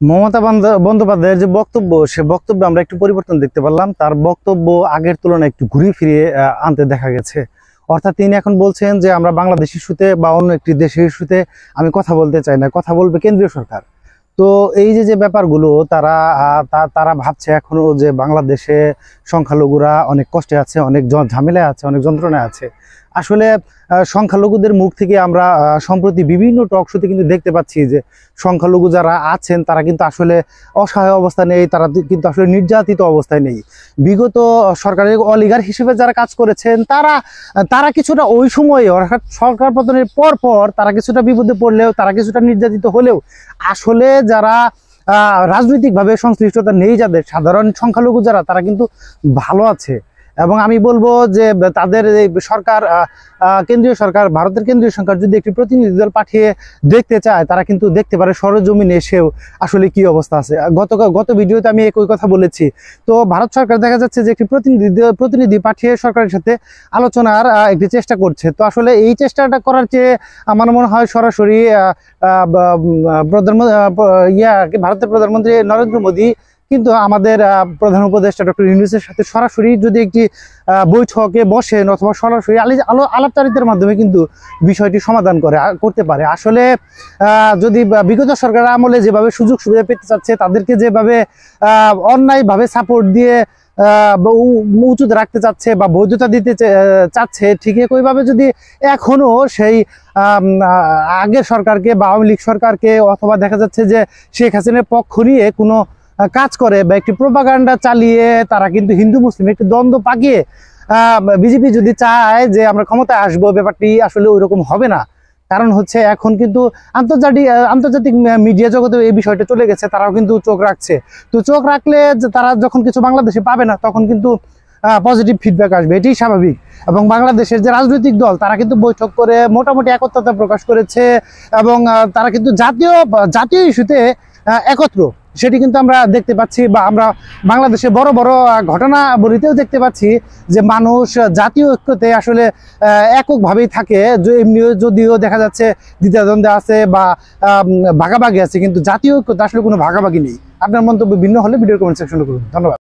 মমতা বন্দ্যোপাধ্যায়ের যে বক্তব্য, সে বক্তব্যে আমরা একটু পরিবর্তন দেখতে পারলাম। তার বক্তব্য আগের তুলনায় একটু ঘুরিয়ে ফিরিয়ে আনতে দেখা গেছে। অর্থাৎ তিনি এখন বলছেন যে আমরা বাংলাদেশ ইস্যুতে বা অন্য একটি দেশের ইস্যুতে আমি কথা বলতে চাই না, কথা বলবে কেন্দ্রীয় সরকার। তো এই যে যে ব্যাপারগুলো তারা তারা ভাবছে এখনো যে বাংলাদেশে সংখ্যালঘুরা অনেক কষ্টে আছে, অনেক ঝামেলায় আছে, অনেক যন্ত্রণায় আছে। আসলে সংখ্যালঘুদের মুখ থেকে আমরা সম্প্রতি বিভিন্ন টক শোতে কিন্তু দেখতে পাচ্ছি যে সংখ্যালঘু যারা আছেন তারা কিন্তু আসলে অসহায় অবস্থা নেই, তারা কিন্তু আসলে নির্যাতিত অবস্থায় নেই। বিগত সরকারের অলিগার হিসেবে যারা কাজ করেছেন তারা তারা কিছুটা ওই সময়ে, অর্থাৎ সরকার পতনের পর পর তারা কিছুটা বিপদে পড়লেও, তারা কিছুটা নির্যাতিত হলেও আসলে যারা রাজনৈতিকভাবে সংশ্লিষ্টতা নেই, যাদের সাধারণ সংখ্যালঘু যারা, তারা কিন্তু ভালো আছে। এবং আমি বলবো যে তাদের এই সরকার, কেন্দ্রীয় সরকার, ভারতের কেন্দ্রীয় সরকার যদি একটি প্রতিনিধি দল পাঠিয়ে দেখতে চায়, তারা কিন্তু দেখতে পারে সরেজমিনে এসেও আসলে কি অবস্থা আছে। গত ভিডিওতে আমি একই কথা বলেছি। তো ভারত সরকার দেখা যাচ্ছে যে একটি প্রতিনিধি পাঠিয়ে সরকারের সাথে আলোচনার একটি চেষ্টা করছে। তো আসলে এই চেষ্টাটা করার চেয়ে আমার মনে হয় সরাসরি ভারতের প্রধানমন্ত্রী নরেন্দ্র মোদী কিন্তু আমাদের প্রধান উপদেষ্টা ডক্টর ইউনূসের সাথে সরাসরি যদি একটি বৈঠকে বসেন অথবা সরাসরি আলাপচারিতার মাধ্যমে কিন্তু বিষয়টি সমাধান করতে পারে। আসলে যদি বিগত সরকার আমলে যেভাবে সুযোগ সুবিধা পেতে চাচ্ছে, তাদেরকে যেভাবে অন্যায়ভাবে সাপোর্ট দিয়ে উঁচুতে রাখতে চাচ্ছে বা বৈধতা দিতে চাচ্ছে, ঠিক একইভাবে যদি এখনো সেই আগের সরকারকে বা আওয়ামী লীগ সরকারকে, অথবা দেখা যাচ্ছে যে শেখ হাসিনার পক্ষ নিয়ে কোনো কাজ করে বা একটি প্রোপাগান্ডা চালিয়ে তারা কিন্তু হিন্দু মুসলিম একটি দ্বন্দ্ব পাকিয়ে বিজেপি যদি চায় যে আমরা ক্ষমতায় আসবো, ব্যাপারটি আসলে ওইরকম হবে না। কারণ হচ্ছে এখন কিন্তু আন্তর্জাতিক মিডিয়া জগতে এই বিষয়টা চলে গেছে, তারাও কিন্তু চোখ রাখছে। তো চোখ রাখলে তারা যখন কিছু বাংলাদেশে পাবে না, তখন কিন্তু পজিটিভ ফিডব্যাক আসবে, এটাই স্বাভাবিক। এবং বাংলাদেশের যে রাজনৈতিক দল, তারা কিন্তু বৈঠক করে মোটামুটি একত্রতা প্রকাশ করেছে এবং তারা কিন্তু জাতীয় ইস্যুতে একত্র, সেটি কিন্তু আমরা দেখতে পাচ্ছি। বা আমরা বাংলাদেশে বড় বড় ঘটনাবলীতেও দেখতে পাচ্ছি যে মানুষ জাতীয় ঐক্যতে আসলে এককভাবেই থাকে। এমনিও যদিও দেখা যাচ্ছে দ্বিধাদ্বন্দ্বে আছে বা ভাগাভাগি আছে, কিন্তু জাতীয় ঐক্যতে আসলে কোনো ভাগাভাগি নেই। আপনার মন্তব্য ভিন্ন হলে ভিডিওর কমেন্ট সেকশনে করুন। ধন্যবাদ।